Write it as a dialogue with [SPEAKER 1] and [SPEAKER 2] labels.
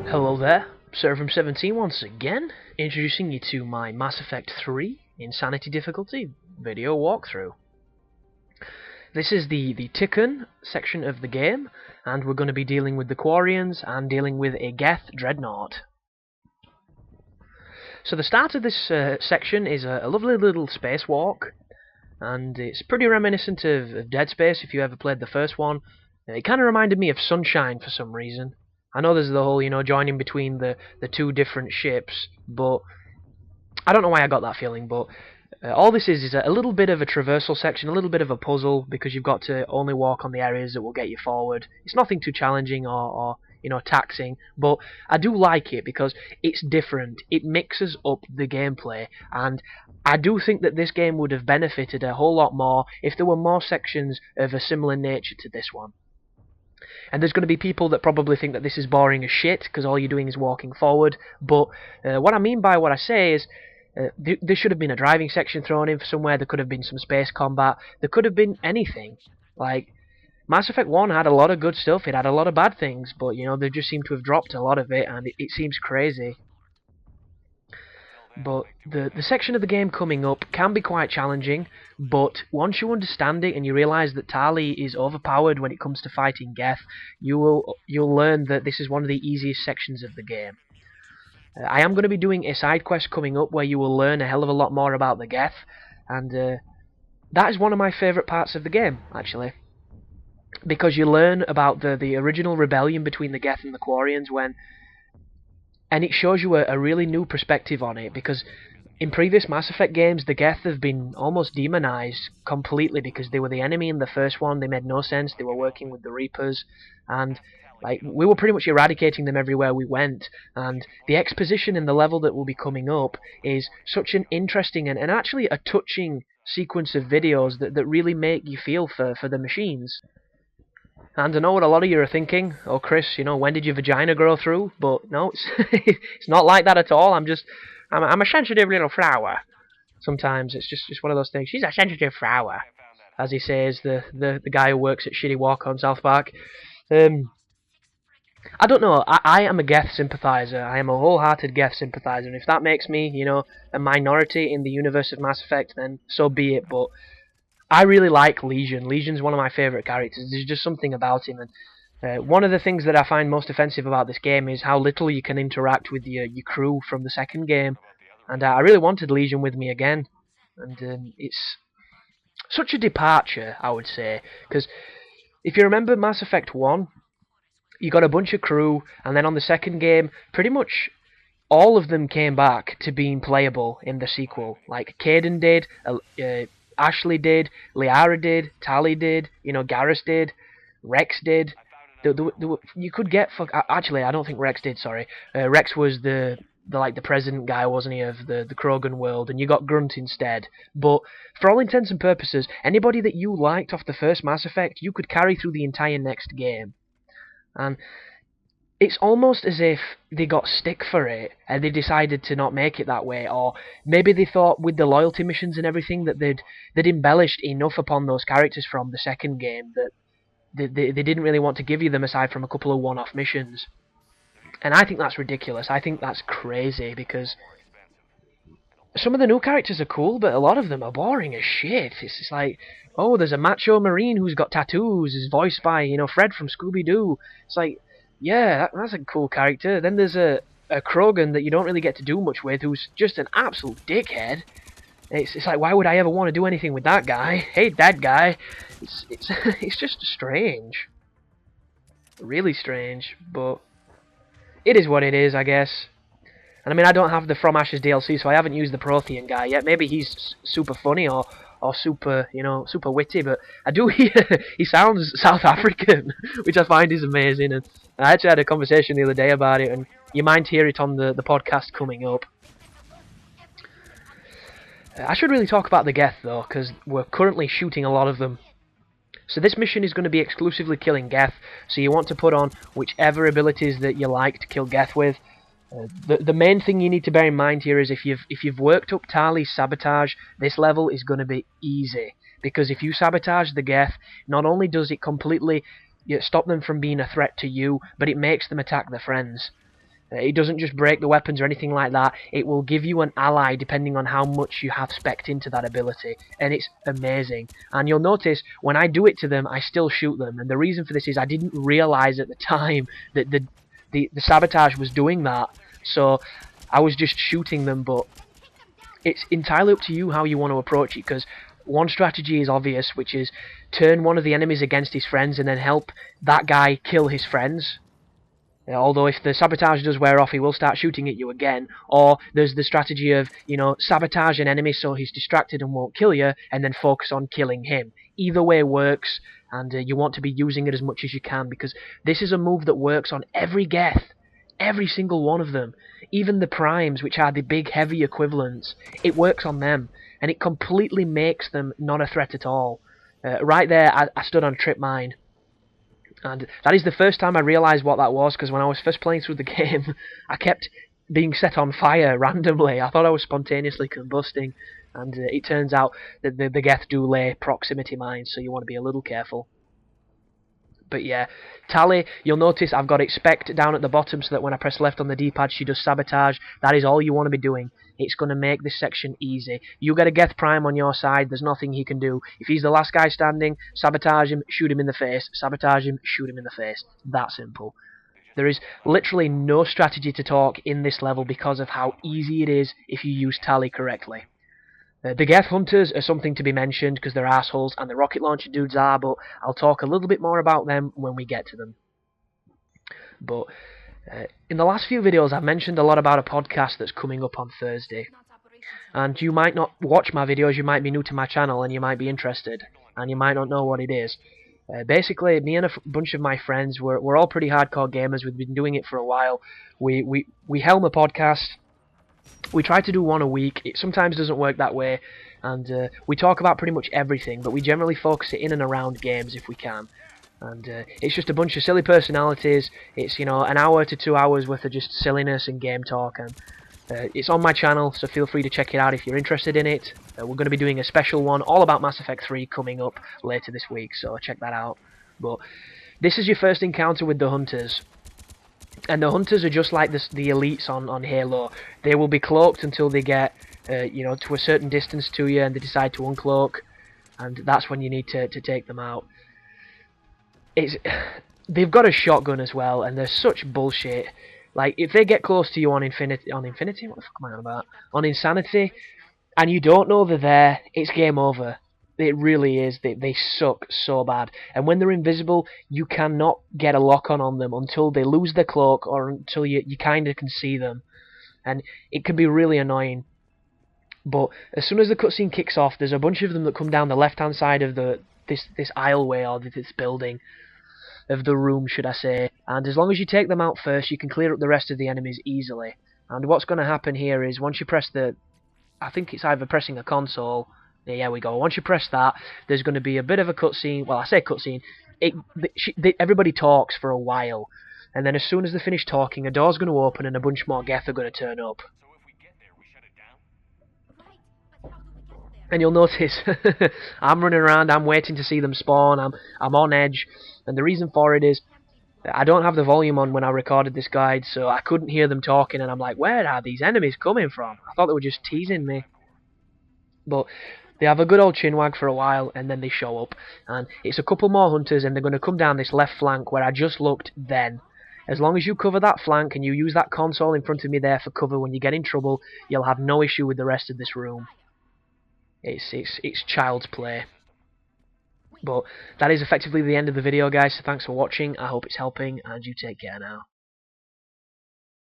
[SPEAKER 1] Hello there, Servum17 once again, introducing you to my Mass Effect 3 Insanity difficulty video walkthrough. This is the Tikkun section of the game, and we're going to be dealing with the Quarians and dealing with a Geth Dreadnought. So the start of this section is a lovely little spacewalk, and it's pretty reminiscent of Dead Space if you ever played the first one. It kind of reminded me of Sunshine for some reason. I know there's the whole, joining between the two different ships, but I don't know why I got that feeling, but all this is a little bit of a traversal section, a little bit of a puzzle, because you've got to only walk on the areas that will get you forward. It's nothing too challenging or taxing, but I do like it because it's different. It mixes up the gameplay, and I do think that this game would have benefited a whole lot more if there were more sections of a similar nature to this one. And there's going to be people that probably think that this is boring as shit because all you're doing is walking forward. But what I mean by what I say is there should have been a driving section thrown in somewhere. There could have been some space combat. There could have been anything. Like Mass Effect 1 had a lot of good stuff. It had a lot of bad things, but they just seem to have dropped a lot of it, and it seems crazy. But the section of the game coming up can be quite challenging, but once you understand it and you realise that Tali is overpowered when it comes to fighting Geth, you'll learn that this is one of the easiest sections of the game. I am going to be doing a side quest coming up where you will learn a hell of a lot more about the Geth, and that is one of my favourite parts of the game, actually. Because you learn about the original rebellion between the Geth and the Quarians and it shows you a really new perspective on it, because in previous Mass Effect games, the Geth have been almost demonized completely because they were the enemy in the first one. They made no sense. They were working with the Reapers, and we were pretty much eradicating them everywhere we went. And the exposition in the level that will be coming up is such an interesting and actually a touching sequence of videos that really make you feel for the machines. And I know what a lot of you are thinking. Oh, Chris, when did your vagina grow through? But no, it's not like that at all. I'm a sensitive little flower. Sometimes it's just one of those things. She's a sensitive flower, as he says, the guy who works at Shitty Walk on South Park. I don't know. I am a Geth sympathizer. I am a wholehearted Geth sympathizer. And if that makes me, a minority in the universe of Mass Effect, then so be it. But I really like Legion. Legion's one of my favourite characters. There's just something about him. And one of the things that I find most offensive about this game is how little you can interact with your crew from the second game. And I really wanted Legion with me again. And it's such a departure, I would say. Because if you remember Mass Effect 1, you got a bunch of crew, and then on the second game, pretty much all of them came back to being playable in the sequel. Like Kaidan did, Ashley did, Liara did, Tali did, Garrus did, Rex did. You could get actually, I don't think Rex did. Sorry, Rex was the president guy, wasn't he, of the Krogan world, and you got Grunt instead. But for all intents and purposes, anybody that you liked off the first Mass Effect, you could carry through the entire next game, and it's almost as if they got stick for it and they decided to not make it that way, or maybe they thought with the loyalty missions and everything that they'd embellished enough upon those characters from the second game that they didn't really want to give you them aside from a couple of one-off missions. And I think that's ridiculous. I think that's crazy, because some of the new characters are cool, but a lot of them are boring as shit. It's just like, oh, there's a macho marine who's got tattoos, is voiced by, Fred from Scooby-Doo. It's like, yeah, that's a cool character. Then there's a Krogan that you don't really get to do much with, who's just an absolute dickhead. It's like, why would I ever want to do anything with that guy? Hate that guy. It's just strange, really strange. But it is what it is, I guess. And I mean, I don't have the From Ashes DLC, so I haven't used the Prothean guy yet. Maybe he's super funny or super, super witty, but I do hear he sounds South African, which I find is amazing. And I actually had a conversation the other day about it, and you might hear it on the podcast coming up. I should really talk about the Geth, though, because we're currently shooting a lot of them. So this mission is going to be exclusively killing Geth, so you want to put on whichever abilities that you like to kill Geth with. The main thing you need to bear in mind here is if you've worked up Tali's sabotage, this level is going to be easy, because if you sabotage the Geth, not only does it completely stop them from being a threat to you, but it makes them attack their friends. It doesn't just break the weapons or anything like that. It will give you an ally depending on how much you have specced into that ability. And it's amazing. And you'll notice when I do it to them, I still shoot them. And the reason for this is I didn't realise at the time that the sabotage was doing that. So I was just shooting them. But it's entirely up to you how you want to approach it. Because one strategy is obvious, which is turn one of the enemies against his friends and then help that guy kill his friends. Although if the sabotage does wear off, he will start shooting at you again. Or there's the strategy of, you know, sabotage an enemy so he's distracted and won't kill you, and then focus on killing him. Either way works, and you want to be using it as much as you can, because this is a move that works on every Geth. Every single one of them. Even the primes, which are the big heavy equivalents, it works on them. And it completely makes them not a threat at all. Right there, I stood on a trip mine. And that is the first time I realised what that was, because when I was first playing through the game, I kept being set on fire randomly. I thought I was spontaneously combusting, and it turns out that the Geth do lay proximity mines, so you want to be a little careful. But yeah, Tally, you'll notice I've got it spec'd down at the bottom so that when I press left on the D-pad she does sabotage. That is all you want to be doing. It's going to make this section easy. You get a Geth Prime on your side, there's nothing he can do. If he's the last guy standing, sabotage him, shoot him in the face. Sabotage him, shoot him in the face. That simple. There is literally no strategy to talk in this level because of how easy it is if you use Tally correctly. The Geth Hunters are something to be mentioned because they're assholes, and the rocket launcher dudes are, but I'll talk a little bit more about them when we get to them. But in the last few videos I've mentioned a lot about a podcast that's coming up on Thursday. And you might not watch my videos, you might be new to my channel and you might be interested, and you might not know what it is. Basically, me and a bunch of my friends, we're all pretty hardcore gamers, we've been doing it for a while. We helm a podcast. We try to do one a week. It sometimes doesn't work that way, and we talk about pretty much everything, but we generally focus it in and around games if we can. And it's just a bunch of silly personalities. It's, you know, an hour to 2 hours worth of just silliness and game talk, and it's on my channel, so feel free to check it out if you're interested in it. We're going to be doing a special one all about Mass Effect 3 coming up later this week, so check that out. But this is your first encounter with the Hunters. And the Hunters are just like the elites on Halo. They will be cloaked until they get, you know, to a certain distance to you, and they decide to uncloak, and that's when you need to take them out. They've got a shotgun as well, and they're such bullshit. Like, if they get close to you on Infinity, what the fuck am I on about? On Insanity, and you don't know they're there, it's game over. It really is. They suck so bad. And when they're invisible, you cannot get a lock on them until they lose their cloak or until you kind of can see them. And it can be really annoying. But as soon as the cutscene kicks off, there's a bunch of them that come down the left-hand side of this aisleway, or this building, of the room, should I say. And as long as you take them out first, you can clear up the rest of the enemies easily. And what's going to happen here is once you press I think it's either pressing a console. There we go. Once you press that, there's going to be a bit of a cutscene. Well, I say cutscene. Everybody talks for a while, and then as soon as they finish talking, a door's going to open and a bunch more Geth are going to turn up. And you'll notice I'm running around. I'm waiting to see them spawn. I'm on edge, and the reason for it is I don't have the volume on when I recorded this guide, so I couldn't hear them talking. And I'm like, where are these enemies coming from? I thought they were just teasing me, but they have a good old chinwag for a while, and then they show up. And it's a couple more Hunters, and they're going to come down this left flank where I just looked then. As long as you cover that flank, and you use that console in front of me there for cover when you get in trouble, you'll have no issue with the rest of this room. It's child's play. But that is effectively the end of the video, guys, so thanks for watching. I hope it's helping, and you take care now.